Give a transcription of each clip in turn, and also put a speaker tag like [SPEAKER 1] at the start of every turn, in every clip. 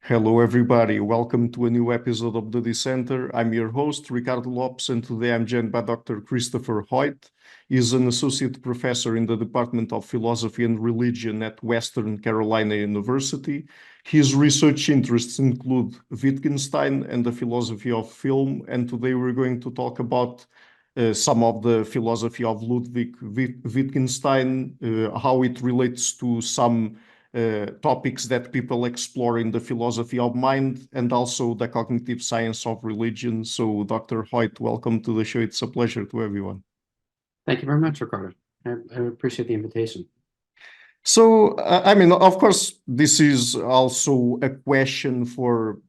[SPEAKER 1] Hello, everybody. Welcome to a new episode of the Dissenter. I'm your host, Ricardo Lopes, and today I'm joined by Dr. Christopher Hoyt. He's an associate professor in the Department of Philosophy and Religion at Western Carolina University. His research interests include Wittgenstein and the philosophy of film, and today we're going to talk about some of the philosophy of Ludwig Wittgenstein, how it relates to some topics that people explore in the philosophy of mind and also the cognitive science of religion. So, Dr. Hoyt, welcome to the show. It's a pleasure to everyone.
[SPEAKER 2] Thank you very much, Ricardo. I appreciate the invitation.
[SPEAKER 1] So, of course, this is also a question for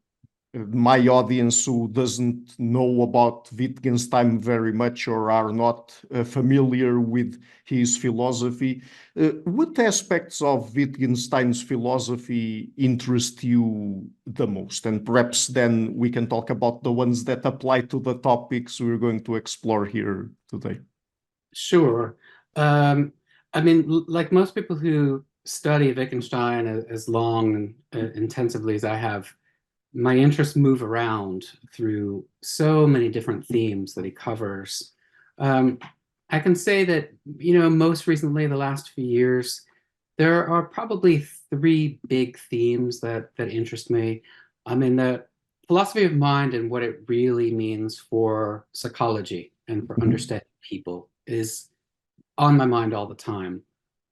[SPEAKER 1] my audience who doesn't know about Wittgenstein very much or are not familiar with his philosophy. What aspects of Wittgenstein's philosophy interest you the most? And perhaps then we can talk about the ones that apply to the topics we're going to explore here today.
[SPEAKER 2] Sure. Like most people who study Wittgenstein as long and intensively as I have, my interests move around through so many different themes that he covers. I can say that, most recently, the last few years, there are probably three big themes that interest me. The philosophy of mind and what it really means for psychology and for understanding people is on my mind all the time.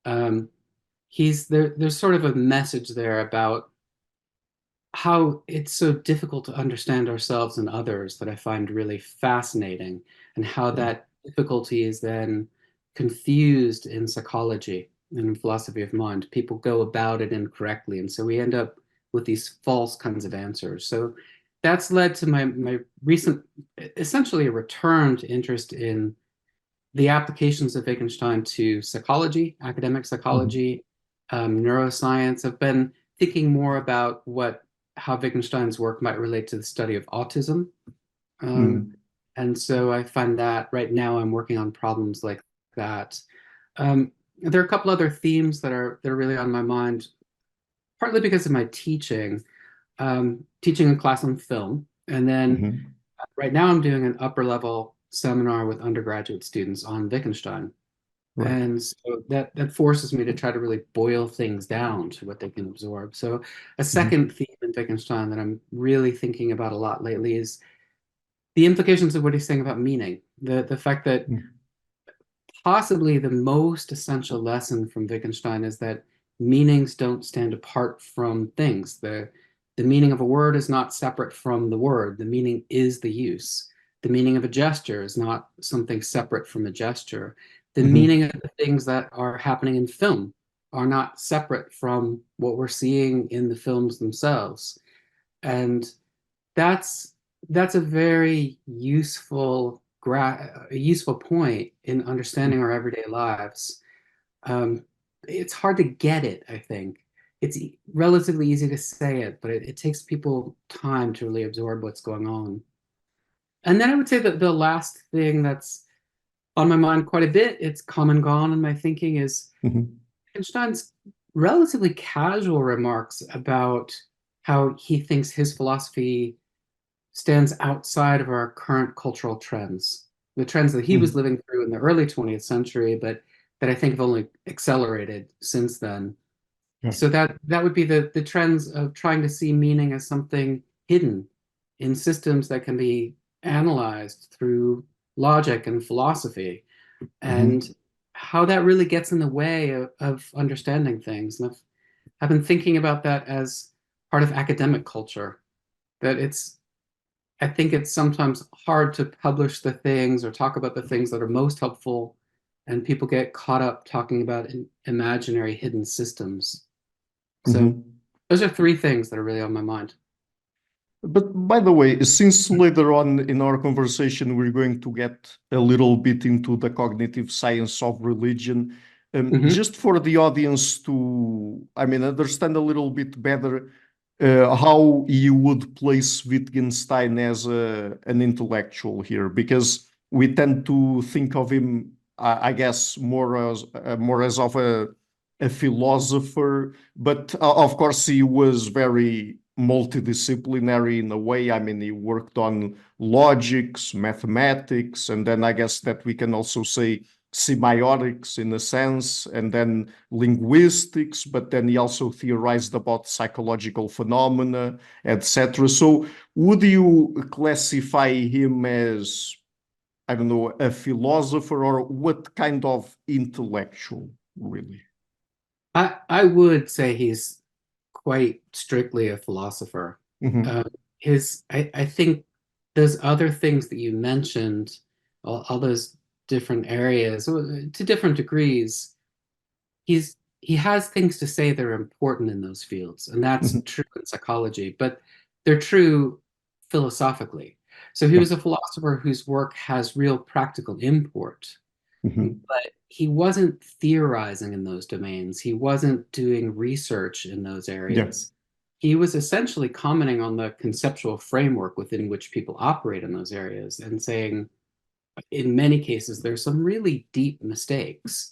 [SPEAKER 2] There's sort of a message there about how it's so difficult to understand ourselves and others that I find really fascinating, and how that difficulty is then confused in psychology and in philosophy of mind. People go about it incorrectly, and so we end up with these false kinds of answers. So that's led to my recent, essentially a return to interest in the applications of Wittgenstein to psychology, academic psychology, neuroscience. I've been thinking more about how Wittgenstein's work might relate to the study of autism. And so I find that right now I'm working on problems like that. There are a couple other themes that are really on my mind, partly because of my teaching a class on film. And then right now I'm doing an upper level seminar with undergraduate students on Wittgenstein. Right. And so that forces me to try to really boil things down to what they can absorb. So a second theme in Wittgenstein that I'm really thinking about a lot lately is the implications of what he's saying about meaning. The fact that possibly the most essential lesson from Wittgenstein is that meanings don't stand apart from things. The meaning of a word is not separate from the word. The meaning is the use. The meaning of a gesture is not something separate from a gesture. The meaning of the things that are happening in film are not separate from what we're seeing in the films themselves. And that's a very useful point in understanding our everyday lives. It's hard to get it, I think. It's relatively easy to say it, but it takes people time to really absorb what's going on. And then I would say that the last thing that's on my mind quite a bit, it's come and gone in my thinking, is Wittgenstein's relatively casual remarks about how he thinks his philosophy stands outside of our current cultural trends, the trends that he was living through in the early 20th century, but that I think have only accelerated since then. So that would be the trends of trying to see meaning as something hidden in systems that can be analyzed through logic and philosophy, and how that really gets in the way of understanding things. And I've been thinking about that as part of academic culture, that I think it's sometimes hard to publish the things or talk about the things that are most helpful, and people get caught up talking about imaginary hidden systems. So those are three things that are really on my mind.
[SPEAKER 1] But by the way, since later on in our conversation, we're going to get a little bit into the cognitive science of religion, just for the audience to, understand a little bit better how you would place Wittgenstein as an intellectual here, because we tend to think of him, I guess, more as of a philosopher, but of course he was very multidisciplinary in a way. I mean, he worked on logics, mathematics, and then I guess that we can also say semiotics in a sense, and then linguistics, but then he also theorized about psychological phenomena, etc. So would you classify him as, I don't know, a philosopher, or what kind of intellectual, really?
[SPEAKER 2] I would say he's quite strictly a philosopher.
[SPEAKER 1] Hmm.
[SPEAKER 2] Uh, I think those other things that you mentioned, all those different areas, to different degrees, he has things to say that are important in those fields, and that's
[SPEAKER 1] Hmm.
[SPEAKER 2] true in psychology, but they're true philosophically. So he
[SPEAKER 1] Yeah.
[SPEAKER 2] was a philosopher whose work has real practical import,
[SPEAKER 1] Hmm.
[SPEAKER 2] but he wasn't theorizing in those domains. He wasn't doing research in those
[SPEAKER 1] Yeah.
[SPEAKER 2] areas. He was essentially commenting on the conceptual framework within which people operate in those areas and saying, in many cases, there's some really deep mistakes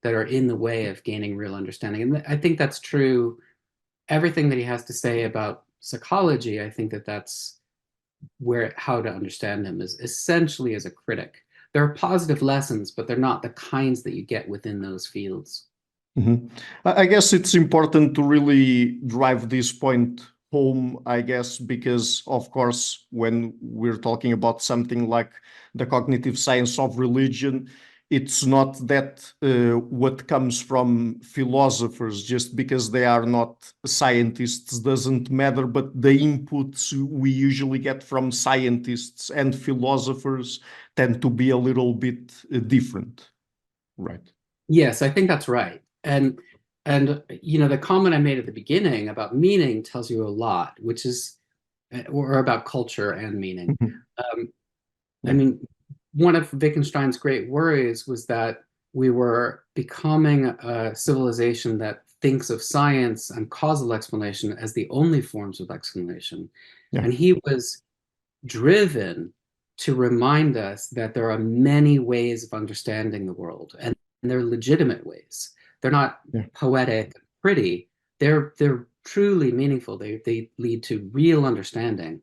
[SPEAKER 2] that are in the way of gaining real understanding. And I think that's true. Everything that he has to say about psychology, I think that that's where how to understand him is essentially as a critic. There are positive lessons, but they're not the kinds that you get within those fields.
[SPEAKER 1] Mhm. I guess it's important to really drive this point home, I guess, because, of course, when we're talking about something like the cognitive science of religion, it's not that what comes from philosophers, just because they are not scientists, doesn't matter, but the inputs we usually get from scientists and philosophers tend to be a little bit different, right?
[SPEAKER 2] Yes, I think that's right. And you know, the comment I made at the beginning about meaning tells you a lot, which is or about culture and meaning.
[SPEAKER 1] Mhm.
[SPEAKER 2] Um, I
[SPEAKER 1] Yeah.
[SPEAKER 2] mean, one of Wittgenstein's great worries was that we were becoming a civilization that thinks of science and causal explanation as the only forms of explanation.
[SPEAKER 1] Yeah.
[SPEAKER 2] And he was driven to remind us that there are many ways of understanding the world, and they're legitimate ways. They're not
[SPEAKER 1] Yeah.
[SPEAKER 2] poetic, pretty. They're truly meaningful. They lead to real understanding.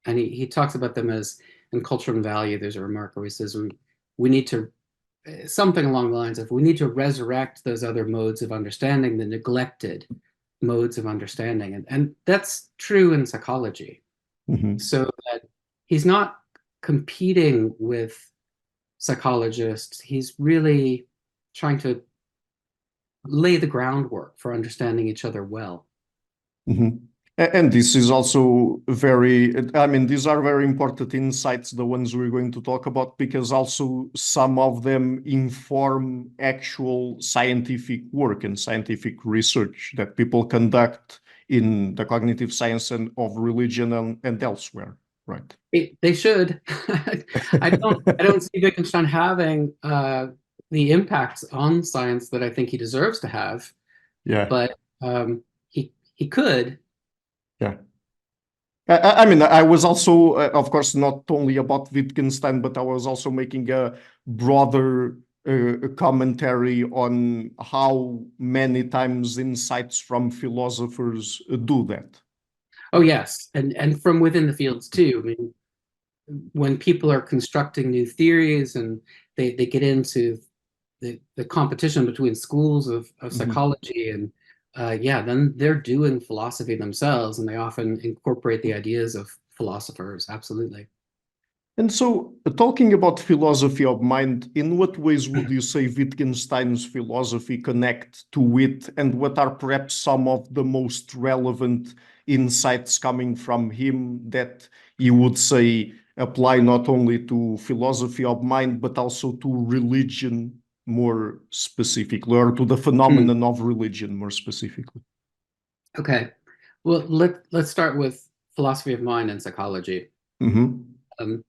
[SPEAKER 2] And he talks about them as in Culture and Value. There's a remark where he says we need to something along the lines of we need to resurrect those other modes of understanding, the neglected modes of understanding, and that's true in psychology.
[SPEAKER 1] Mhm.
[SPEAKER 2] So that he's not competing with psychologists. He's really trying to lay the groundwork for understanding each other well.
[SPEAKER 1] Mhm. And this is also very, I mean, these are very important insights, the ones we're going to talk about, because also some of them inform actual scientific work and scientific research that people conduct in the cognitive science and of religion and elsewhere, right?
[SPEAKER 2] They should. I don't see Wittgenstein having the impacts on science that I think he deserves to have,
[SPEAKER 1] Yeah,
[SPEAKER 2] but he could.
[SPEAKER 1] yeah. I mean, I was also, of course, not only about Wittgenstein, but I was also making a broader commentary on how many times insights from philosophers do that.
[SPEAKER 2] Oh yes, and from within the fields too. I mean, when people are constructing new theories and they get into the competition between schools of
[SPEAKER 1] Mhm.
[SPEAKER 2] psychology and yeah, then they're doing philosophy themselves and they often incorporate the ideas of philosophers. Absolutely.
[SPEAKER 1] And so, talking about philosophy of mind, in what ways would you say Wittgenstein's philosophy connect to it, and what are perhaps some of the most relevant insights coming from him that you would say apply not only to philosophy of mind, but also to religion more specifically, or to the
[SPEAKER 2] Hmm.
[SPEAKER 1] phenomenon of religion more specifically?
[SPEAKER 2] Okay. Well, let's start with philosophy of mind and psychology.
[SPEAKER 1] Hmm.
[SPEAKER 2] Um,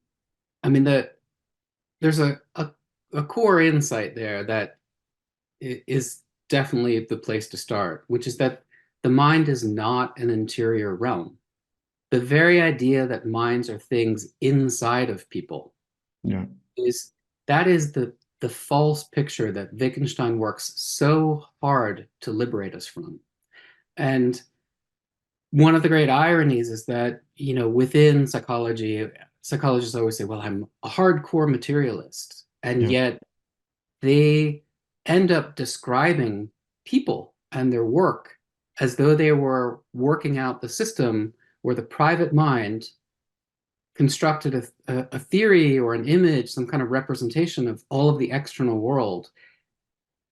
[SPEAKER 2] I mean, there's a core insight there that is definitely the place to start, which is that the mind is not an interior realm. The very idea that minds are things inside of people
[SPEAKER 1] Yeah.
[SPEAKER 2] is that is the false picture that Wittgenstein works so hard to liberate us from. And one of the great ironies is that, you know, within psychology, psychologists always say, well, I'm a hardcore materialist. And
[SPEAKER 1] Yeah.
[SPEAKER 2] yet they end up describing people and their work as though they were working out the system where the private mind constructed a theory or an image, some kind of representation of all of the external world.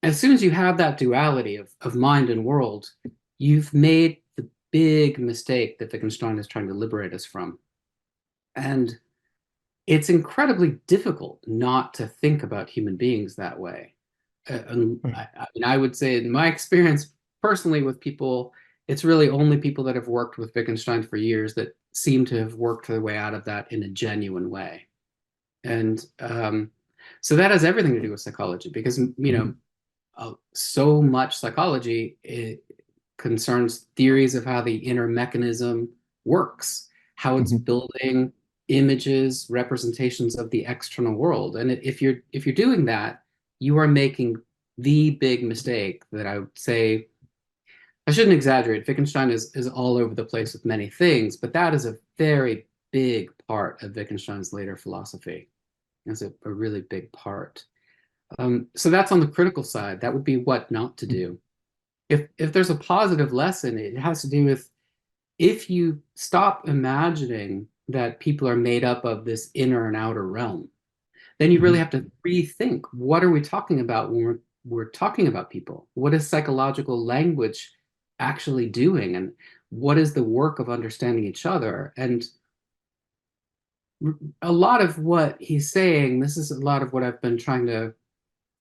[SPEAKER 2] As soon as you have that duality of mind and world, you've made the big mistake that Wittgenstein is trying to liberate us from. And it's incredibly difficult not to think about human beings that way. And
[SPEAKER 1] Mm.
[SPEAKER 2] I mean, I would say in my experience personally with people, it's really only people that have worked with Wittgenstein for years that seem to have worked their way out of that in a genuine way. And so that has everything to do with psychology because, you know,
[SPEAKER 1] Mhm.
[SPEAKER 2] so much psychology it concerns theories of how the inner mechanism works, how it's
[SPEAKER 1] Mhm.
[SPEAKER 2] building images, representations of the external world. And if you're doing that, you are making the big mistake that I would say I shouldn't exaggerate. Wittgenstein is all over the place with many things, but that is a very big part of Wittgenstein's later philosophy. It's a really big part. So that's on the critical side. That would be what not to do. If there's a positive lesson, it has to do with if you stop imagining that people are made up of this inner and outer realm, then you really
[SPEAKER 1] Mhm.
[SPEAKER 2] have to rethink what are we talking about when we're talking about people? What is psychological language actually doing? And what is the work of understanding each other? And a lot of what he's saying, this is a lot of what I've been trying to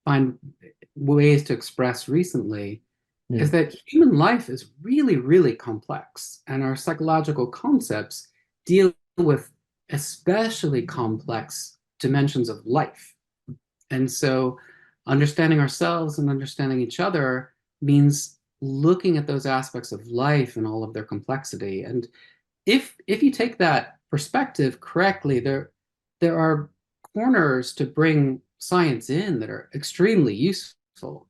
[SPEAKER 2] find ways to express recently,
[SPEAKER 1] Yeah.
[SPEAKER 2] is that human life is really, really complex, and our psychological concepts deal with especially complex dimensions of life. And so, understanding ourselves and understanding each other means looking at those aspects of life and all of their complexity. And if you take that perspective correctly, there are corners to bring science in that are extremely useful,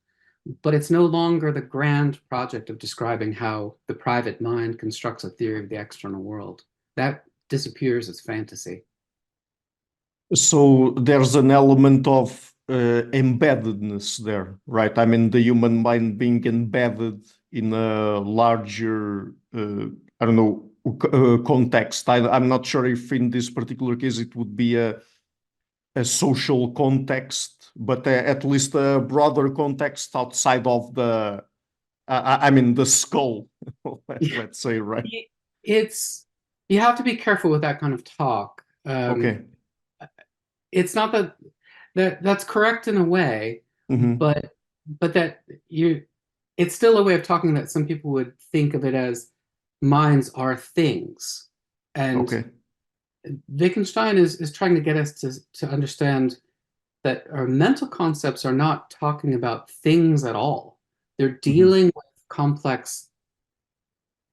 [SPEAKER 2] but it's no longer the grand project of describing how the private mind constructs a theory of the external world. That disappears as fantasy.
[SPEAKER 1] So there's an element of embeddedness there, right? I mean, the human mind being embedded in a larger, I don't know, context. I'm not sure if in this particular case it would be a social context, but at least a broader context outside of I mean, the skull, let's say, right?
[SPEAKER 2] It's you have to be careful with that kind of talk.
[SPEAKER 1] Okay.
[SPEAKER 2] It's not that's correct in a way,
[SPEAKER 1] Hmm.
[SPEAKER 2] but that you it's still a way of talking that some people would think of it as minds are things. And
[SPEAKER 1] Okay.
[SPEAKER 2] Wittgenstein is trying to get us to understand that our mental concepts are not talking about things at all. They're
[SPEAKER 1] Hmm.
[SPEAKER 2] dealing with complex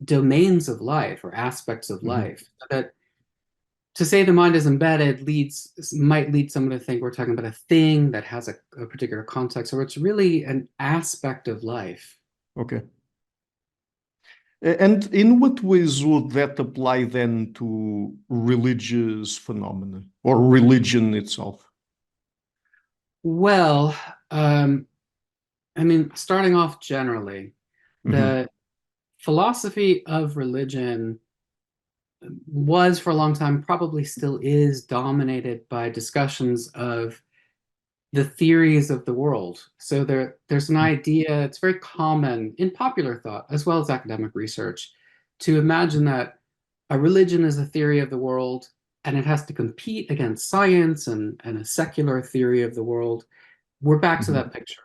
[SPEAKER 2] domains of life or aspects of
[SPEAKER 1] Hmm.
[SPEAKER 2] life. That to say the mind is embedded might lead someone to think we're talking about a thing that has a particular context, or it's really an aspect of life.
[SPEAKER 1] Okay. And in what ways would that apply then to religious phenomena or religion itself?
[SPEAKER 2] Well, um, I mean, starting off generally,
[SPEAKER 1] Hmm.
[SPEAKER 2] the philosophy of religion was for a long time, probably still is, dominated by discussions of the theories of the world. So there's an idea, it's very common in popular thought as well as academic research to imagine that a religion is a theory of the world and it has to compete against science and a secular theory of the world. We're back to
[SPEAKER 1] Hmm.
[SPEAKER 2] that picture.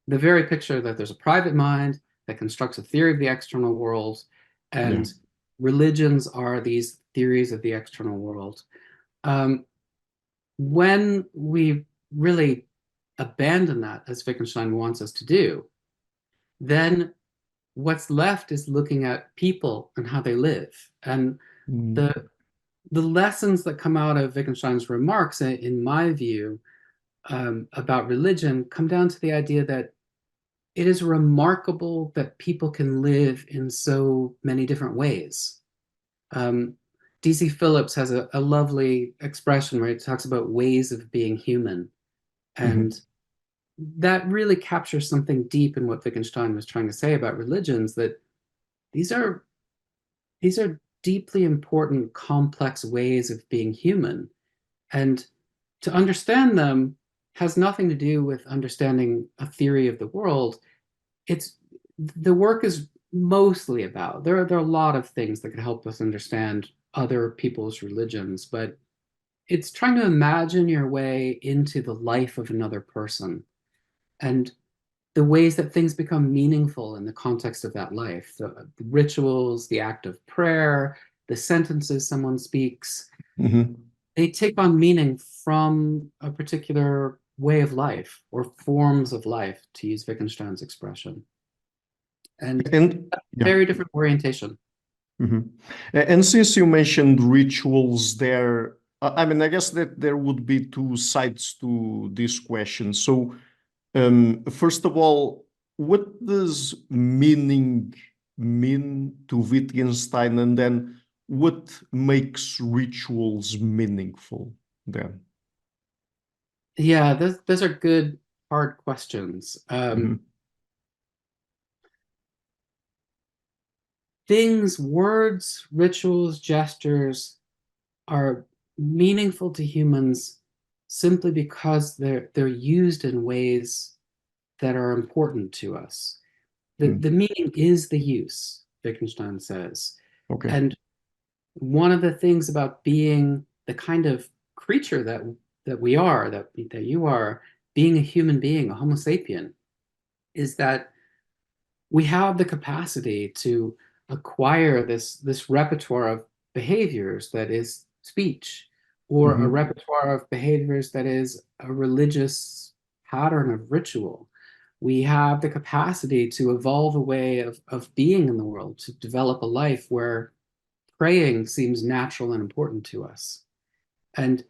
[SPEAKER 2] The very picture that there's a private mind that constructs a theory of the external world,
[SPEAKER 1] Yeah.
[SPEAKER 2] and religions are these theories of the external world. Um, when we really abandon that, as Wittgenstein wants us to do, then what's left is looking at people and how they live. And
[SPEAKER 1] Mm.
[SPEAKER 2] the the lessons that come out of Wittgenstein's remarks, in my view, about religion, come down to the idea that it is remarkable that people can live in so many different ways. D.C. Phillips has a lovely expression where he talks about ways of being human. And that really captures something deep in what Wittgenstein was trying to say about religions, that these are deeply important, complex ways of being human. And to understand them has nothing to do with understanding a theory of the world. It's the work is mostly about, there are a lot of things that could help us understand other people's religions, but it's trying to imagine your way into the life of another person and the ways that things become meaningful in the context of that life, the rituals, the act of prayer, the sentences someone speaks, they take on meaning from a particular way of life or forms of life, to use Wittgenstein's expression. And
[SPEAKER 1] yeah.
[SPEAKER 2] very different orientation.
[SPEAKER 1] And since you mentioned rituals there, I mean, I guess that there would be two sides to this question. So, first of all, what does meaning mean to Wittgenstein? And then what makes rituals meaningful then?
[SPEAKER 2] Yeah, those are good, hard questions. Things, words, rituals, gestures are meaningful to humans simply because they're used in ways that are important to us. The meaning is the use, Wittgenstein says.
[SPEAKER 1] Okay.
[SPEAKER 2] And one of the things about being the kind of creature that we are, that you are, being a human being, a Homo sapien, is that we have the capacity to acquire this repertoire of behaviors that is speech, or a repertoire of behaviors that is a religious pattern of ritual. We have the capacity to evolve a way of being in the world, to develop a life where praying seems natural and important to us. And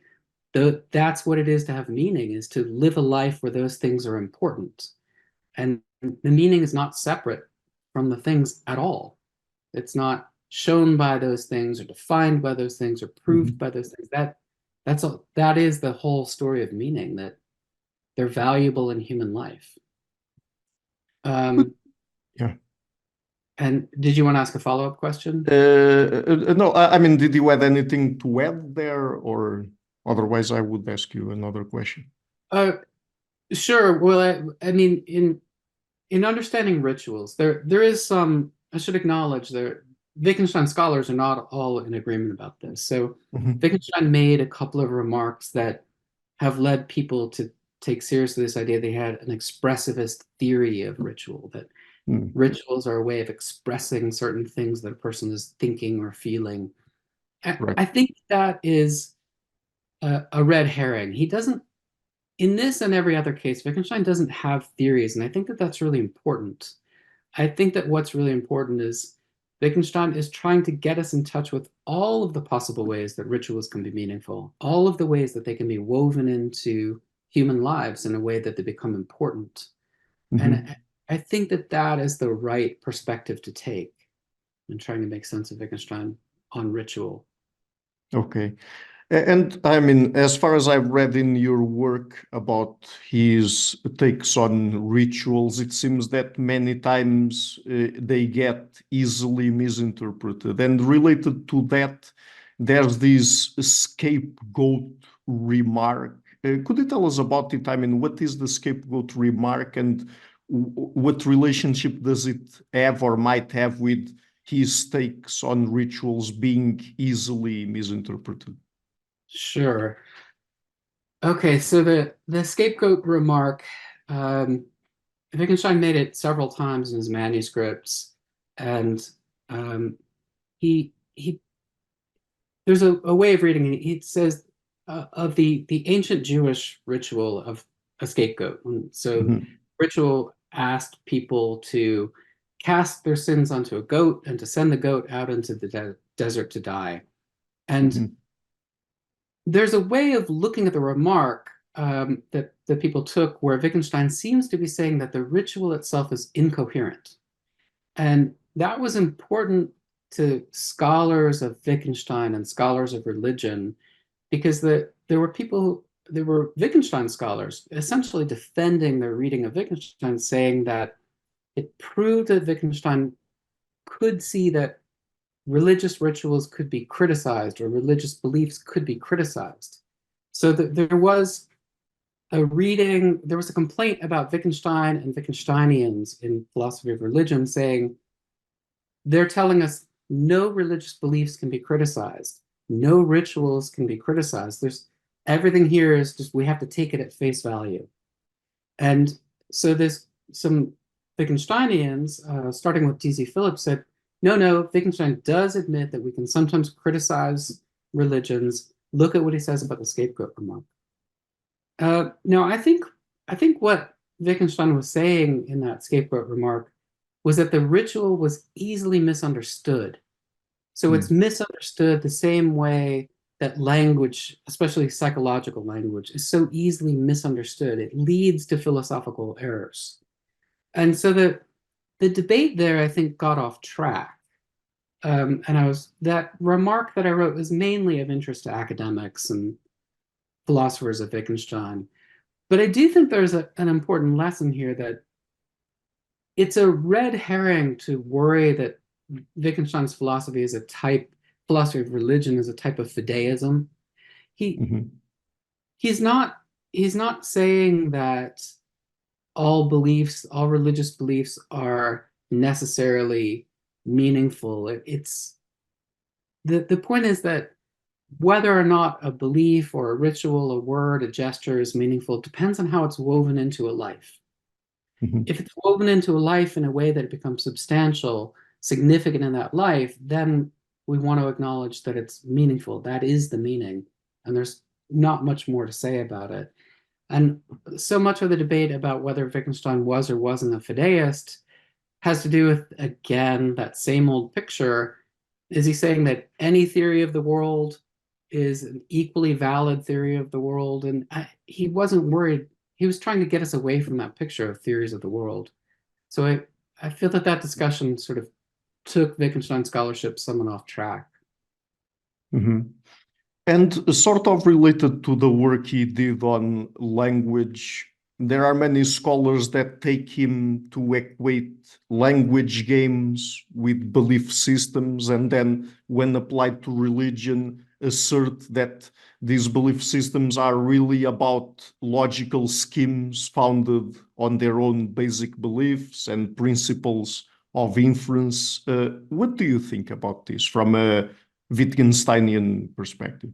[SPEAKER 2] that's what it is to have meaning, is to live a life where those things are important. And the meaning is not separate from the things at all. It's not shown by those things or defined by those things or proved by those things. That is the whole story of meaning, that they're valuable in human life.
[SPEAKER 1] Yeah.
[SPEAKER 2] And did you want to ask a follow-up question?
[SPEAKER 1] No, I mean, did you add anything to add there, or otherwise I would ask you another question?
[SPEAKER 2] Sure. Well, I mean, in understanding rituals, there is some, I should acknowledge, Wittgenstein scholars are not all in agreement about this. So Wittgenstein made a couple of remarks that have led people to take seriously this idea they had an expressivist theory of ritual, that rituals are a way of expressing certain things that a person is thinking or feeling.
[SPEAKER 1] Right.
[SPEAKER 2] I think that is a red herring. He doesn't, in this and every other case, Wittgenstein doesn't have theories, and I think that that's really important. I think that what's really important is Wittgenstein is trying to get us in touch with all of the possible ways that rituals can be meaningful, all of the ways that they can be woven into human lives in a way that they become important. And I think that that is the right perspective to take in trying to make sense of Wittgenstein on ritual.
[SPEAKER 1] Okay. And I mean, as far as I've read in your work about his takes on rituals, it seems that many times they get easily misinterpreted. And related to that, there's this scapegoat remark. Could you tell us about it? I mean, what is the scapegoat remark, and what relationship does it have or might have with his takes on rituals being easily misinterpreted?
[SPEAKER 2] Sure. Okay, so the scapegoat remark, Wittgenstein made it several times in his manuscripts, and he there's a way of reading it. It says of the ancient Jewish ritual of a scapegoat. So ritual asked people to cast their sins onto a goat and to send the goat out into the desert to die. And there's a way of looking at the remark that people took where Wittgenstein seems to be saying that the ritual itself is incoherent. And that was important to scholars of Wittgenstein and scholars of religion because there were people, there were Wittgenstein scholars essentially defending their reading of Wittgenstein, saying that it proved that Wittgenstein could see that religious rituals could be criticized or religious beliefs could be criticized. So that there was there was a complaint about Wittgenstein and Wittgensteinians in philosophy of religion saying they're telling us no religious beliefs can be criticized, no rituals can be criticized. There's everything here is just we have to take it at face value. And so there's some Wittgensteinians, starting with T.C. Phillips, said, no, Wittgenstein does admit that we can sometimes criticize religions. Look at what he says about the scapegoat remark. No, I think what Wittgenstein was saying in that scapegoat remark was that the ritual was easily misunderstood. So it's misunderstood the same way that language, especially psychological language, is so easily misunderstood. It leads to philosophical errors. And so the debate there, I think, got off track. And that remark that I wrote was mainly of interest to academics and philosophers of Wittgenstein. But I do think there's an important lesson here that it's a red herring to worry that Wittgenstein's philosophy is philosophy of religion is a type of fideism. He's not saying that all religious beliefs are necessarily meaningful. The point is that whether or not a belief or a ritual, a word, a gesture is meaningful depends on how it's woven into a life. If it's woven into a life in a way that it becomes substantial, significant in that life, then we want to acknowledge that it's meaningful. That is the meaning. And there's not much more to say about it. And so much of the debate about whether Wittgenstein was or wasn't a fideist has to do with, again, that same old picture. Is he saying that any theory of the world is an equally valid theory of the world? And he wasn't worried. He was trying to get us away from that picture of theories of the world. So I feel that discussion sort of took Wittgenstein scholarship somewhat off track.
[SPEAKER 1] And sort of related to the work he did on language, there are many scholars that take him to equate language games with belief systems, and then, when applied to religion, assert that these belief systems are really about logical schemes founded on their own basic beliefs and principles of inference. What do you think about this from a Wittgensteinian perspective?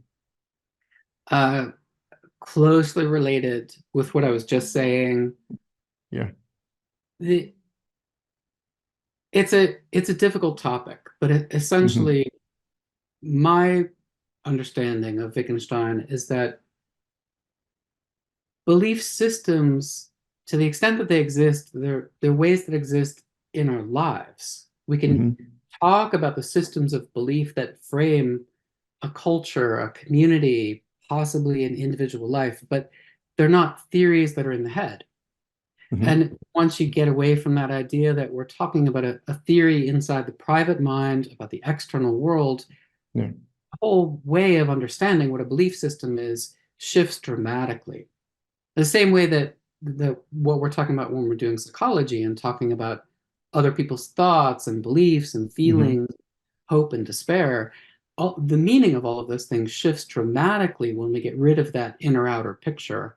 [SPEAKER 2] Closely related with what I was just saying.
[SPEAKER 1] Yeah.
[SPEAKER 2] It's a difficult topic, but essentially my understanding of Wittgenstein is that belief systems, to the extent that they exist, they're ways that exist in our lives. We can talk about the systems of belief that frame a culture, a community, possibly an individual life, but they're not theories that are in the head. And once you get away from that idea that we're talking about a theory inside the private mind about the external world, the whole way of understanding what a belief system is shifts dramatically. The same way that what we're talking about when we're doing psychology and talking about other people's thoughts and beliefs and feelings, hope and despair, the meaning of all of those things shifts dramatically when we get rid of that inner outer picture.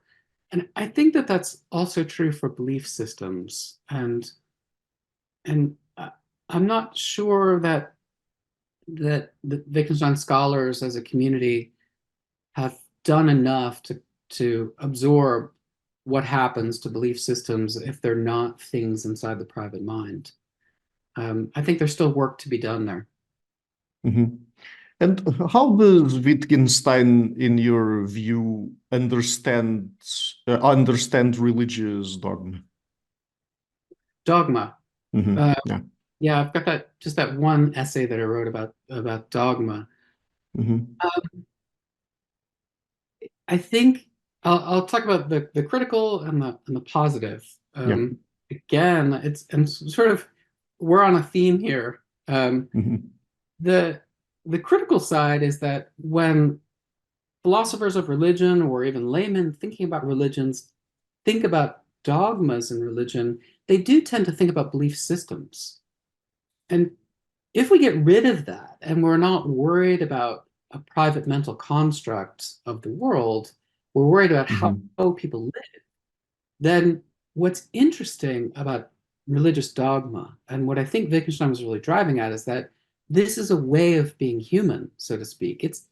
[SPEAKER 2] And I think that that's also true for belief systems. And I'm not sure that the Wittgenstein scholars as a community have done enough to absorb what happens to belief systems if they're not things inside the private mind. I think there's still work to be done there.
[SPEAKER 1] And how does Wittgenstein, in your view, understand religious dogma?
[SPEAKER 2] Dogma.
[SPEAKER 1] Yeah.
[SPEAKER 2] Yeah, I've got that one essay that I wrote about dogma. I think I'll talk about the critical and the positive.
[SPEAKER 1] Yeah.
[SPEAKER 2] Again, it's and sort of we're on a theme here.
[SPEAKER 1] Mhm.
[SPEAKER 2] The the critical side is that when philosophers of religion or even laymen thinking about religions think about dogmas in religion, they do tend to think about belief systems. And if we get rid of that and we're not worried about a private mental construct of the world, we're worried about how
[SPEAKER 1] Mhm.
[SPEAKER 2] people live, then what's interesting about religious dogma, and what I think Wittgenstein was really driving at, is that this is a way of being human, so to speak. It's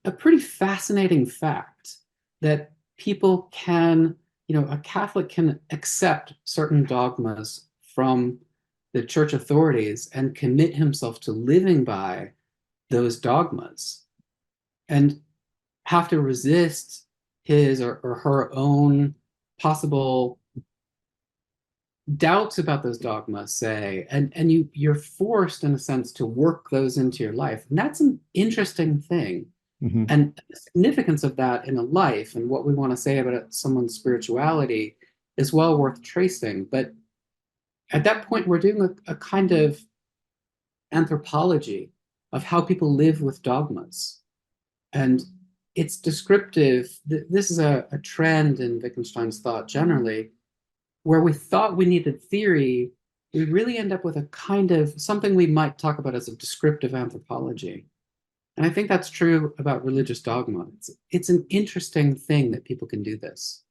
[SPEAKER 2] a pretty fascinating fact that people can, a Catholic can accept certain dogmas from the church authorities and commit himself to living by those dogmas and have to resist his or her own possible doubts about those dogmas, say, and you're forced in a sense to work those into your life. And that's an interesting thing.
[SPEAKER 1] Mhm.
[SPEAKER 2] And the significance of that in a life and what we want to say about someone's spirituality is well worth tracing. But at that point, we're doing a kind of anthropology of how people live with dogmas. And it's descriptive. This is a trend in Wittgenstein's thought generally, where we thought we needed theory, we really end up with a kind of something we might talk about as a descriptive anthropology. And I think that's true about religious dogma. It's an interesting thing that people can do this.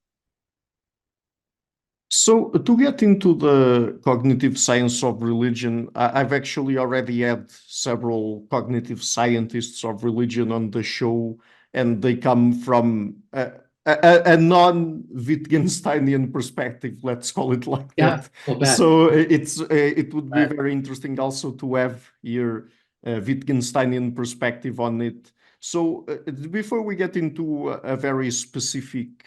[SPEAKER 1] So to get into the cognitive science of religion, I've actually already had several cognitive scientists of religion on the show, and they come from a non-Wittgensteinian perspective, let's call it like
[SPEAKER 2] Yeah,
[SPEAKER 1] that.
[SPEAKER 2] I'll bet.
[SPEAKER 1] So it would be
[SPEAKER 2] But
[SPEAKER 1] very interesting also to have your Wittgensteinian perspective on it. So before we get into a very specific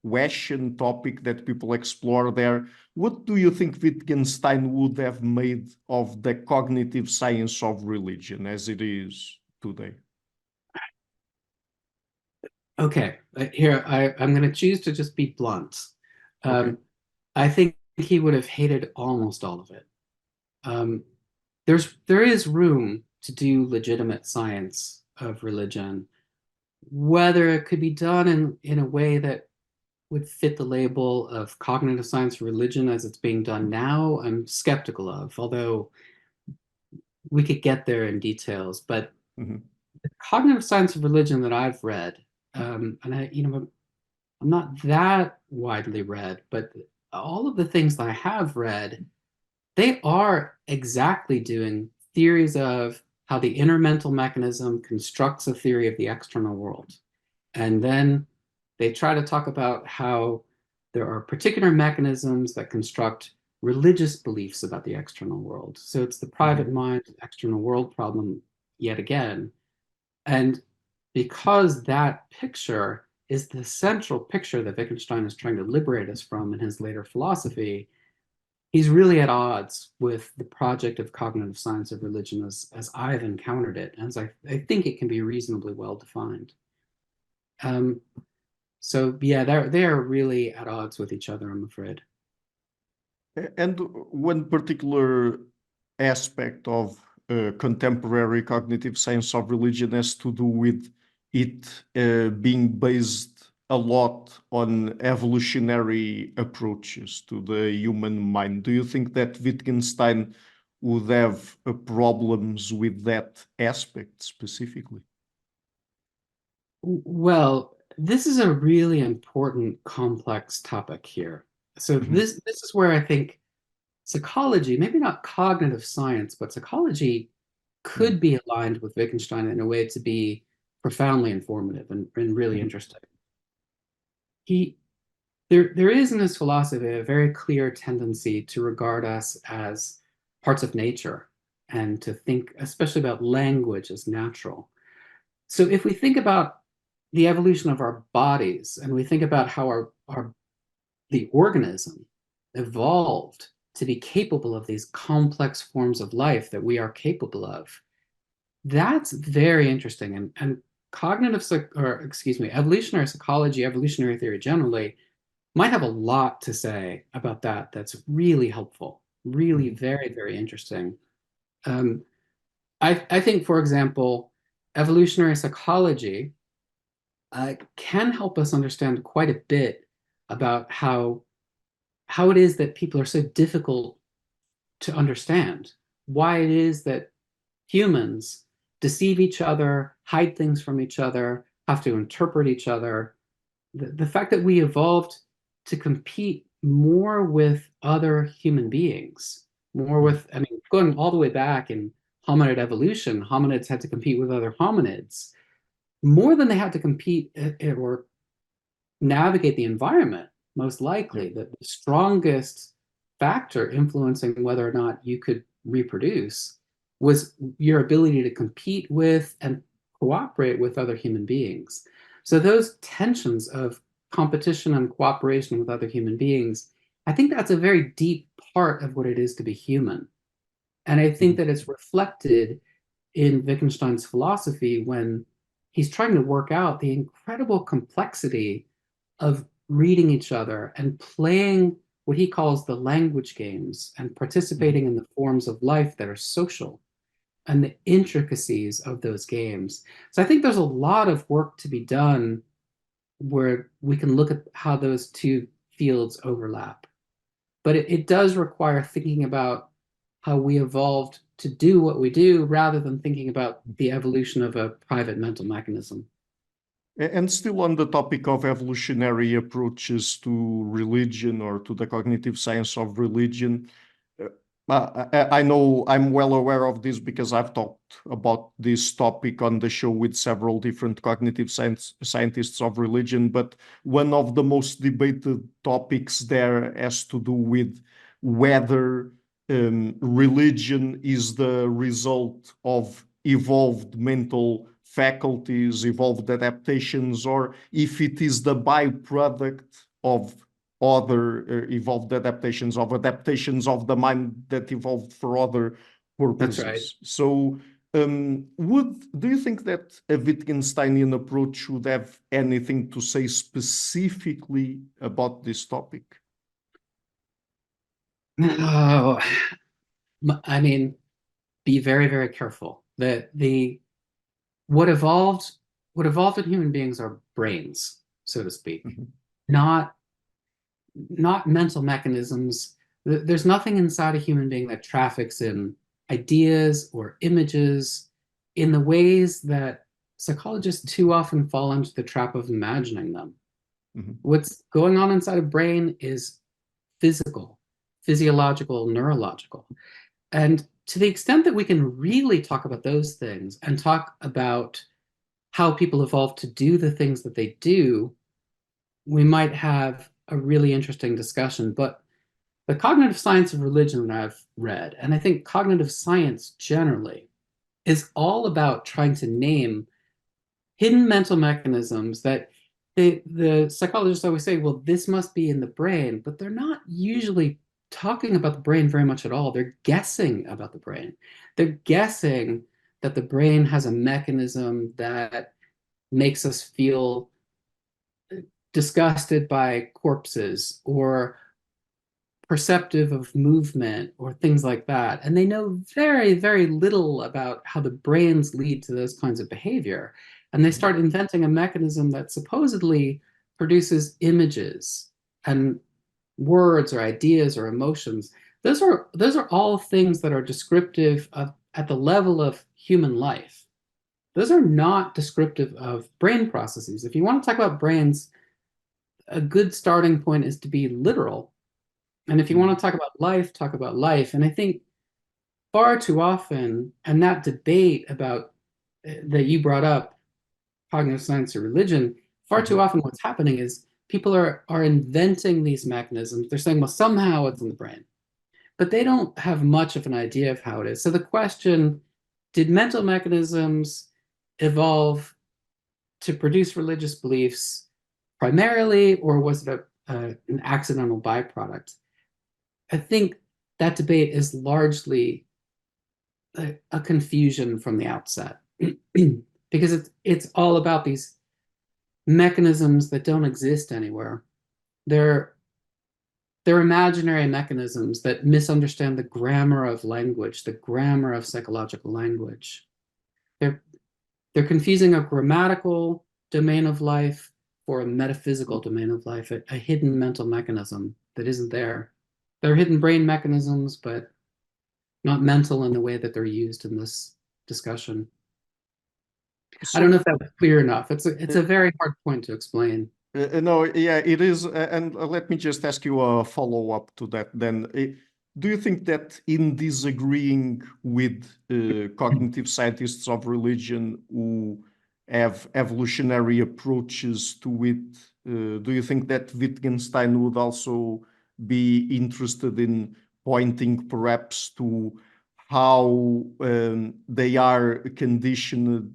[SPEAKER 1] question topic that people explore there, what do you think Wittgenstein would have made of the cognitive science of religion as it is today?
[SPEAKER 2] okay, here I'm going to choose to just be blunt.
[SPEAKER 1] Okay.
[SPEAKER 2] Um, I think he would have hated almost all of it. Um, there is room to do legitimate science of religion, whether it could be done in a way that would fit the label of cognitive science of religion as it's being done now, I'm skeptical of, although we could get there in details. But
[SPEAKER 1] Mhm.
[SPEAKER 2] the cognitive science of religion that I've read, and I'm not that widely read, but all of the things that I have read, they are exactly doing theories of how the inner mental mechanism constructs a theory of the external world. And then they try to talk about how there are particular mechanisms that construct religious beliefs about the external world. So it's the private
[SPEAKER 1] Mhm.
[SPEAKER 2] mind, external world problem yet again. And because that picture is the central picture that Wittgenstein is trying to liberate us from in his later philosophy, he's really at odds with the project of cognitive science of religion as I've encountered it, as I think it can be reasonably well defined. Um, so yeah, they are really at odds with each other, I'm afraid.
[SPEAKER 1] And one particular aspect of contemporary cognitive science of religion has to do with it being based a lot on evolutionary approaches to the human mind. Do you think that Wittgenstein would have problems with that aspect specifically?
[SPEAKER 2] Well, this is a really important, complex topic here. So
[SPEAKER 1] Mhm.
[SPEAKER 2] this is where I think psychology, maybe not cognitive science, but psychology
[SPEAKER 1] Mhm.
[SPEAKER 2] could be aligned with Wittgenstein in a way to be profoundly informative and really
[SPEAKER 1] Mhm.
[SPEAKER 2] interesting. He there is in his philosophy a very clear tendency to regard us as parts of nature and to think especially about language as natural. So if we think about the evolution of our bodies and we think about how our the organism evolved to be capable of these complex forms of life that we are capable of, that's very interesting. And evolutionary psychology, evolutionary theory generally might have a lot to say about that. That's really helpful, really very, very interesting. Um, I think, for example, evolutionary psychology can help us understand quite a bit about how it is that people are so difficult to understand, why it is that humans deceive each other, hide things from each other, have to interpret each other. The fact that we evolved to compete more with other human beings, more with, I mean, going all the way back in hominid evolution, hominids had to compete with other hominids more than they had to compete or navigate the environment, most likely. The strongest factor influencing whether or not you could reproduce was your ability to compete with and cooperate with other human beings. So those tensions of competition and cooperation with other human beings, I think that's a very deep part of what it is to be human. And I think that it's reflected in Wittgenstein's philosophy when he's trying to work out the incredible complexity of reading each other and playing what he calls the language games and participating in the forms of life that are social and the intricacies of those games. So I think there's a lot of work to be done where we can look at how those two fields overlap. But it does require thinking about how we evolved to do what we do rather than thinking about the evolution of a private mental mechanism.
[SPEAKER 1] And still on the topic of evolutionary approaches to religion or to the cognitive science of religion, I know I'm well aware of this because I've talked about this topic on the show with several different cognitive scientists of religion, but one of the most debated topics there has to do with whether religion is the result of evolved mental faculties, evolved adaptations, or if it is the byproduct of other evolved adaptations of the mind that evolved for other
[SPEAKER 2] That's right.
[SPEAKER 1] purposes. So, do you think that a Wittgensteinian approach would have anything to say specifically about this topic?
[SPEAKER 2] Oh, I mean, be very, very careful. What evolved what evolved in human beings are brains, so to speak, not not mental mechanisms. There's nothing inside a human being that traffics in ideas or images in the ways that psychologists too often fall into the trap of imagining them. What's going on inside a brain is physical, physiological, neurological. And to the extent that we can really talk about those things and talk about how people evolve to do the things that they do, we might have a really interesting discussion. But the cognitive science of religion that I've read, and I think cognitive science generally, is all about trying to name hidden mental mechanisms that the psychologists always say, well, this must be in the brain, but they're not usually talking about the brain very much at all. They're guessing about the brain. They're guessing that the brain has a mechanism that makes us feel disgusted by corpses or perceptive of movement or things like that. And they know very, very little about how the brains lead to those kinds of behavior. And they start inventing a mechanism that supposedly produces images and words or ideas or emotions. Those are all things that are descriptive of at the level of human life. Those are not descriptive of brain processes. If you want to talk about brains, a good starting point is to be literal. And if you want to talk about life, talk about life. And I think far too often, and that debate about that you brought up, cognitive science or religion, far too often what's happening is people are inventing these mechanisms. They're saying, well, somehow it's in the brain, but they don't have much of an idea of how it is. So the question, did mental mechanisms evolve to produce religious beliefs primarily, or was it an accidental byproduct? I think that debate is largely a confusion from the outset. because it's all about these mechanisms that don't exist anywhere. They're they're imaginary mechanisms that misunderstand the grammar of language, the grammar of psychological language. They're they're confusing a grammatical domain of life for a metaphysical domain of life, a hidden mental mechanism that isn't there. They're hidden brain mechanisms, but not mental in the way that they're used in this discussion. I don't know
[SPEAKER 1] So
[SPEAKER 2] if that was clear enough. It's a very hard point to explain.
[SPEAKER 1] no, yeah, it is. And let me just ask you a follow-up to that then. Do you think that in disagreeing with cognitive scientists of religion who have evolutionary approaches to it, do you think that Wittgenstein would also be interested in pointing perhaps to how they are conditioned?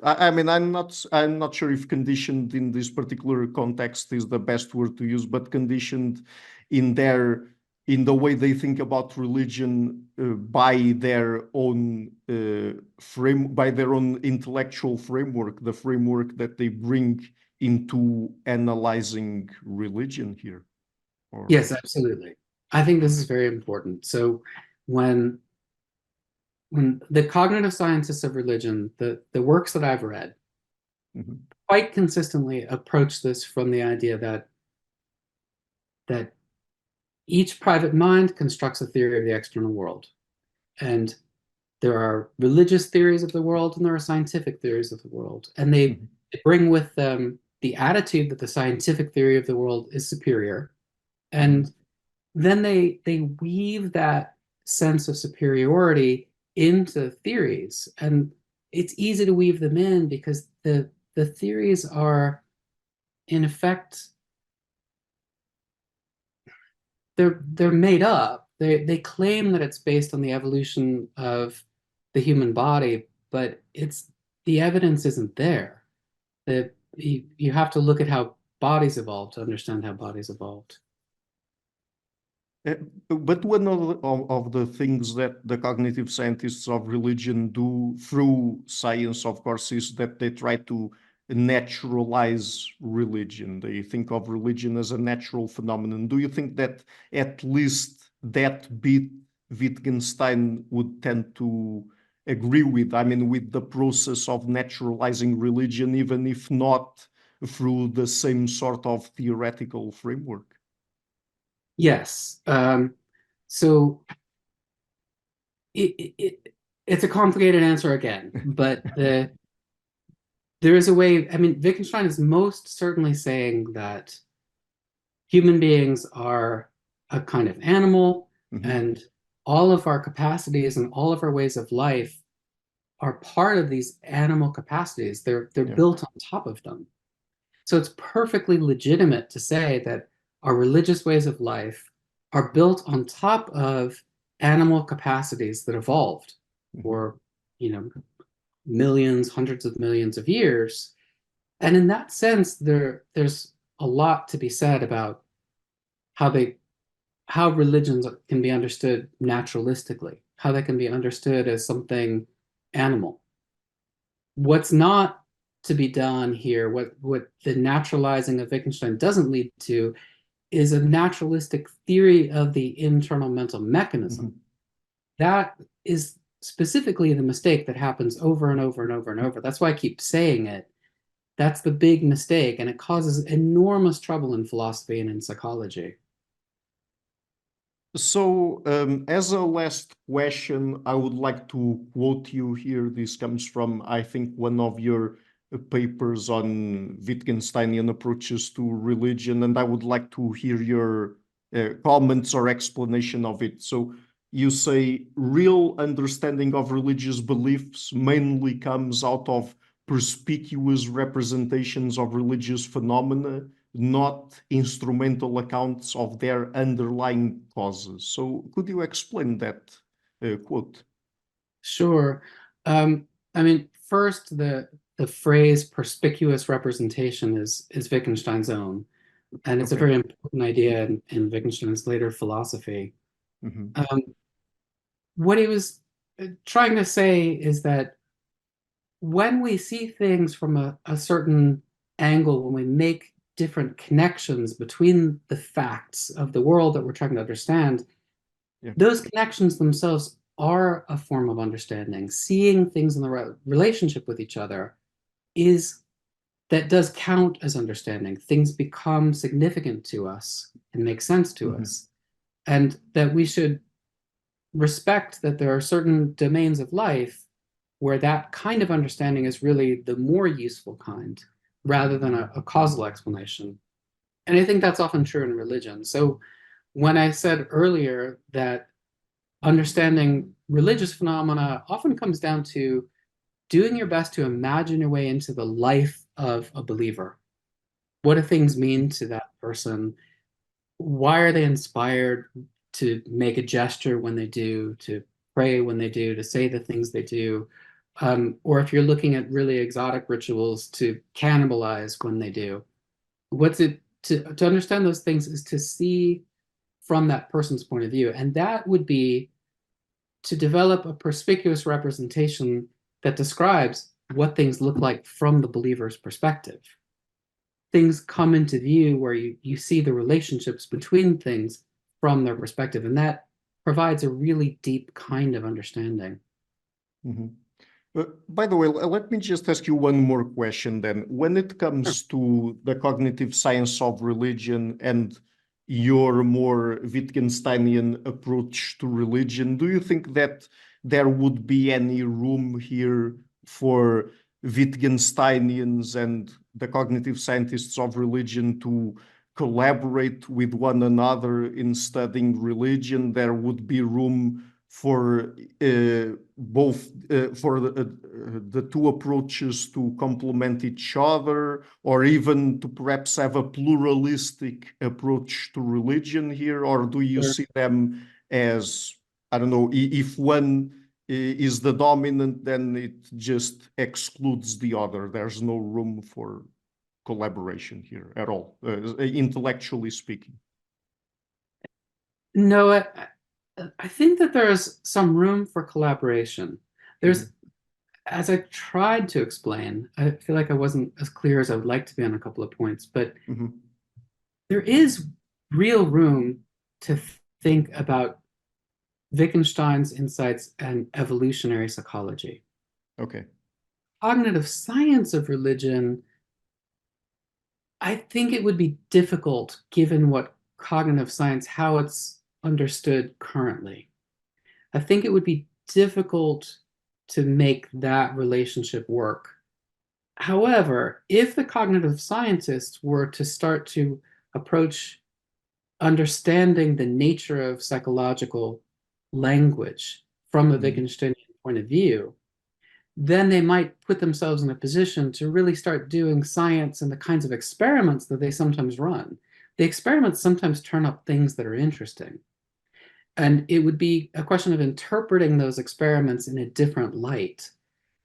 [SPEAKER 1] I mean, I'm not sure if conditioned in this particular context is the best word to use, but conditioned in the way they think about religion by their own by their own intellectual framework, the framework that they bring into analyzing religion here. Or
[SPEAKER 2] Yes, absolutely. I think this is very important. So when the cognitive scientists of religion, the works that I've read,
[SPEAKER 1] Mhm,
[SPEAKER 2] quite consistently approach this from the idea that each private mind constructs a theory of the external world. And there are religious theories of the world and there are scientific theories of the world. And they
[SPEAKER 1] mhm,
[SPEAKER 2] bring with them the attitude that the scientific theory of the world is superior.
[SPEAKER 1] mhm.
[SPEAKER 2] And then they weave that sense of superiority into theories. And it's easy to weave them in because the theories are in effect they're made up. They claim that it's based on the evolution of the human body, but it's the evidence isn't there. You have to look at how bodies evolved to understand how bodies evolved.
[SPEAKER 1] Uh, But one of the things that the cognitive scientists of religion do through science, of course, is that they try to naturalize religion. They think of religion as a natural phenomenon. Do you think that at least that bit Wittgenstein would tend to agree with? I mean, with the process of naturalizing religion, even if not through the same sort of theoretical framework?
[SPEAKER 2] Yes. So it's a complicated answer again, but there is a way. I mean, Wittgenstein is most certainly saying that human beings are a kind of animal,
[SPEAKER 1] Mhm.
[SPEAKER 2] and all of our capacities and all of our ways of life are part of these animal capacities. They're
[SPEAKER 1] Yeah.
[SPEAKER 2] built on top of them. So it's perfectly legitimate to say that our religious ways of life are built on top of animal capacities that evolved
[SPEAKER 1] Mhm.
[SPEAKER 2] for, millions, hundreds of millions of years. And in that sense, there's a lot to be said about how they how religions can be understood naturalistically, how they can be understood as something animal. What's not to be done here, what the naturalizing of Wittgenstein doesn't lead to, is a naturalistic theory of the internal mental mechanism.
[SPEAKER 1] Mhm.
[SPEAKER 2] That is specifically the mistake that happens over and over and over and over. That's why I keep saying it. That's the big mistake, and it causes enormous trouble in philosophy and in psychology.
[SPEAKER 1] So, as a last question, I would like to quote you here. This comes from, I think, one of your papers on Wittgensteinian approaches to religion, and I would like to hear your comments or explanation of it. So, you say real understanding of religious beliefs mainly comes out of perspicuous representations of religious phenomena, not instrumental accounts of their underlying causes. So could you explain that quote?
[SPEAKER 2] Sure. I mean, first, the phrase perspicuous representation is Wittgenstein's own, and it's a
[SPEAKER 1] Okay.
[SPEAKER 2] very important idea in Wittgenstein's later philosophy.
[SPEAKER 1] Mhm.
[SPEAKER 2] Um, what he was trying to say is that when we see things from a certain angle, when we make different connections between the facts of the world that we're trying to understand,
[SPEAKER 1] Yeah.
[SPEAKER 2] those connections themselves are a form of understanding. Seeing things in the relationship with each other is that does count as understanding. Things become significant to us and make sense to
[SPEAKER 1] Mhm.
[SPEAKER 2] us, and that we should respect that there are certain domains of life where that kind of understanding is really the more useful kind rather than a causal explanation. And I think that's often true in religion. So when I said earlier that understanding religious phenomena often comes down to doing your best to imagine your way into the life of a believer. What do things mean to that person? Why are they inspired to make a gesture when they do, to pray when they do, to say the things they do? Or if you're looking at really exotic rituals, to cannibalize when they do. What's it to understand those things is to see from that person's point of view. And that would be to develop a perspicuous representation that describes what things look like from the believer's perspective. Things come into view where you see the relationships between things from their perspective, and that provides a really deep kind of understanding.
[SPEAKER 1] Mhm. By the way, let me just ask you one more question then. When it
[SPEAKER 2] Sure.
[SPEAKER 1] comes to the cognitive science of religion and your more Wittgensteinian approach to religion, do you think that there would be any room here for Wittgensteinians and the cognitive scientists of religion to collaborate with one another in studying religion? There would be room for both for the two approaches to complement each other, or even to perhaps have a pluralistic approach to religion here? Or do you
[SPEAKER 2] Sure.
[SPEAKER 1] see them as, I don't know, if one is the dominant, then it just excludes the other? There's no room for collaboration here at all, intellectually speaking.
[SPEAKER 2] No, I think that there's some room for collaboration.
[SPEAKER 1] Mhm,
[SPEAKER 2] There's, as I tried to explain, I feel like I wasn't as clear as I would like to be on a couple of points, but
[SPEAKER 1] mhm.
[SPEAKER 2] there is real room to think about Wittgenstein's insights and evolutionary psychology.
[SPEAKER 1] Okay.
[SPEAKER 2] Cognitive science of religion, I think it would be difficult given what cognitive science, how it's understood currently. I think it would be difficult to make that relationship work. However, if the cognitive scientists were to start to approach understanding the nature of psychological language from a
[SPEAKER 1] Mhm,
[SPEAKER 2] Wittgensteinian point of view, then they might put themselves in a position to really start doing science and the kinds of experiments that they sometimes run. The experiments sometimes turn up things that are interesting. And it would be a question of interpreting those experiments in a different light.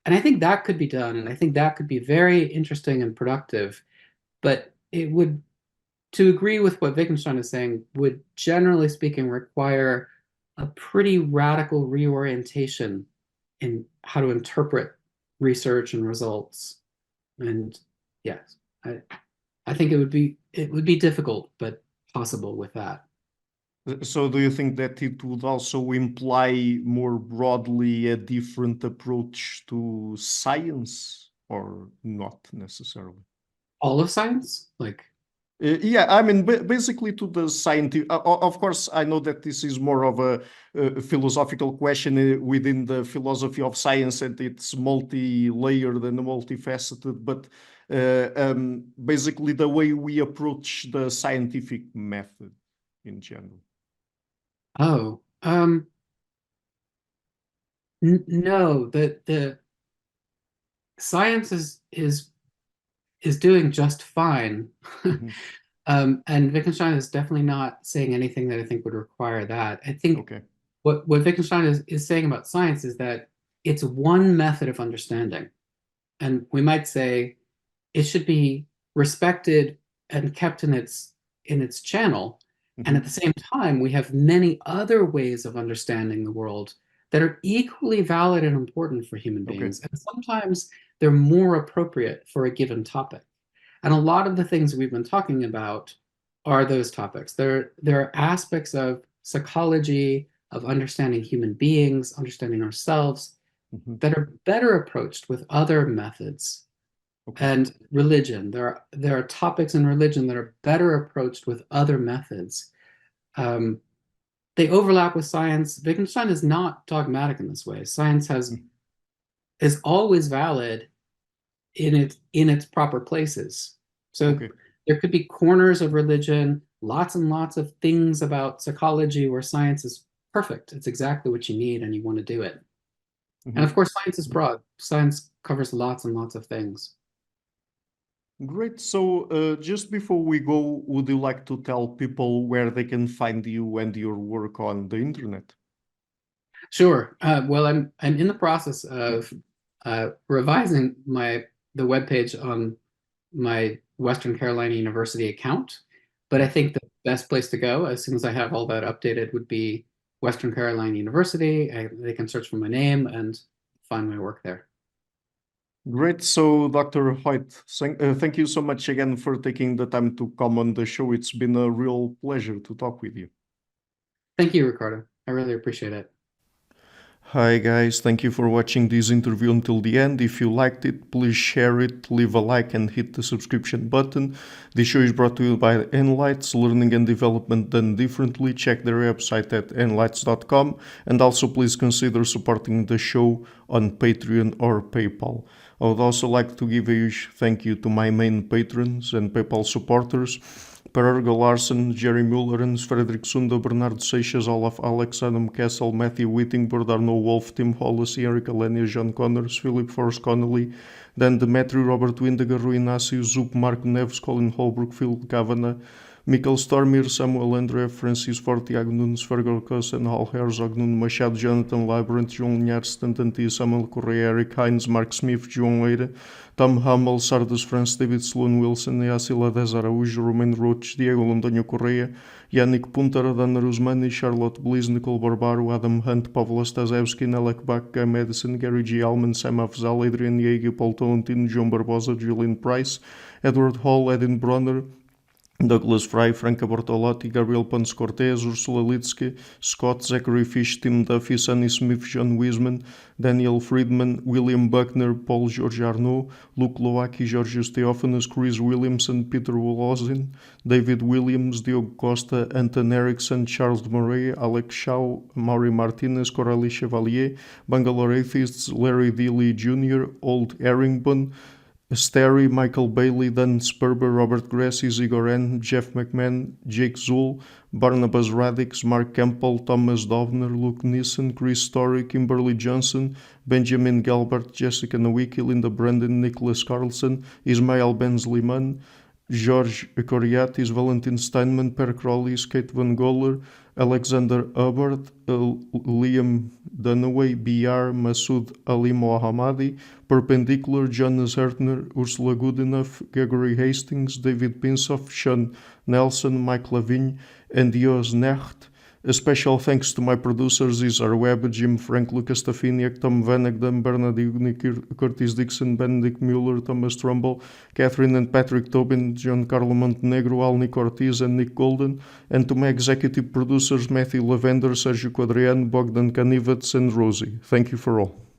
[SPEAKER 2] And I think that could be done. And I think that could be very interesting and productive. But it would, to agree with what Wittgenstein is saying, would generally speaking require a pretty radical reorientation in how to interpret research and results. And yes, I think it would be difficult, but possible with that.
[SPEAKER 1] So do you think that it would also imply more broadly a different approach to science, or not necessarily?
[SPEAKER 2] All of science, like,
[SPEAKER 1] Yeah, I mean, basically to the scientific. Of course, I know that this is more of a philosophical question within the philosophy of science, and it's multi-layered and multifaceted. But basically, the way we approach the scientific method in general.
[SPEAKER 2] oh, no, the science is doing just fine.
[SPEAKER 1] Mhm.
[SPEAKER 2] And Wittgenstein is definitely not saying anything that I think would require that. I think
[SPEAKER 1] Okay.
[SPEAKER 2] what Wittgenstein is saying about science is that it's one method of understanding. And we might say it should be respected and kept in its channel. And at the
[SPEAKER 1] Mhm.
[SPEAKER 2] same time, we have many other ways of understanding the world that are equally valid and important for human
[SPEAKER 1] Okay.
[SPEAKER 2] beings. And sometimes they're more appropriate for a given topic. And a lot of the things we've been talking about are those topics. There are aspects of psychology, of understanding human beings, understanding ourselves, that are better approached with other methods.
[SPEAKER 1] Okay.
[SPEAKER 2] And religion, there are topics in religion that are better approached with other methods. They overlap with science. Wittgenstein is not dogmatic in this way. Science is always valid in its proper places. So
[SPEAKER 1] Okay.
[SPEAKER 2] there could be corners of religion, lots and lots of things about psychology where science is perfect. It's exactly what you need and you want to do it. And of course, science is broad. Science covers lots and lots of things.
[SPEAKER 1] Great. So just before we go, would you like to tell people where they can find you and your work on the internet?
[SPEAKER 2] Sure. Well, I'm in the process of revising the webpage on my Western Carolina University account, but I think the best place to go as soon as I have all that updated would be Western Carolina University. They can search for my name and find my work there.
[SPEAKER 1] Great. So, Dr. Hoyt, thank you so much again for taking the time to come on the show. It's been a real pleasure to talk with you.
[SPEAKER 2] Thank you, Ricardo. I really appreciate it.
[SPEAKER 1] Hi guys, thank you for watching this interview until the end. If you liked it, please share it, leave a like and hit the subscription button. This show is brought to you by Enlights, learning and development done differently. Check their website at enlights.com, and also please consider supporting the show on Patreon or PayPal. I would also like to give a huge thank you to my main patrons and PayPal supporters: Per Ergo Larsen, Jerry Mullerens, Frederick Sunda, Bernardo Seixas, Olaf Alex, Adam Kessel, Matthew Whittingford, Arno Wolf, Tim Hollis, Eric Alenia, John Connors, Philip Forrest Connolly, Dan Demetri, Robert Windiger, Rui Inácio, Zup, Marco Neves, Colin Holbrook, Phil Kavanagh, Michael Stormir, Samuel André, Francis Ford, Tiago Nunes, Fergal Cossen, Hal Herzog, Nuno Machado, Jonathan Librant, João Linhares, Stantantia, Samuel Correia, Eric Hines, Mark Smith, João Eira, Tom Hummel, Sardas France, David Sloan Wilson, Yacila Dez Araújo, Romain Roach, Diego Londoño Correia, Yannick Punter, Dana Rusmani, Charlotte Bliss, Nicole Barbaro, Adam Hunt, Pavlo Stasevski, Nelek Bach, Guy Madison, Gary G. Alman, Sam Afzal, Adrian Yeager, Paul Tolentino, João Barbosa, Julian Price, Edward Hall, Edin Bronner, Douglas Fry, Franca Bortolotti, Gabriel Ponce Cortez, Ursula Litsky, Scott, Zachary Fish, Tim Duffy, Sonny Smith, John Wiseman, Daniel Friedman, William Buckner, Paul George Arnaud, Luke Loaki, Georgios Theophanes, Chris Williamson, Peter Wolozin, David Williams, Diogo Costa, Anton Erickson, Charles Murray, Alex Shaw, Maury Martinez, Coralie Chevalier, Bangalore Atheists, Larry Dealey Jr., Old Erringbon, Sterry, Michael Bailey, Dan Sperber, Robert Grassi, Igor N., Jeff McMahon, Jake Zool, Barnabas Radix, Mark Campbell, Thomas Dovner, Luke Nissen, Chris Story, Kimberly Johnson, Benjamin Galbert, Jessica Nowicki, Linda Brandon, Nicholas Carlson, Ismail Benzliman, George Coriatis, Valentin Steinman, Per Crowley, Kate Van Goller, Alexander Hubbard, Liam Dunaway, BR, Masood Ali Mohammadi, Perpendicular, Jonas Hertner, Ursula Goodenough, Gregory Hastings, David Pinsoff, Sean Nelson, Mike Lavigne, and Jos Necht. A special thanks to my producers: Isar Webb, Jim Frank, Lucas Stafiniak, Tom Vanagdam, Bernard Ugni, Curtis Dixon, Benedict Mueller, Thomas Trumbull, Catherine and Patrick Tobin, John Carlo Montenegro, Alnick Ortiz, and Nick Golden, and to my executive producers Matthew Lavender, Sergio Quadriano, Bogdan Kanivets, and Rosie. Thank you for all.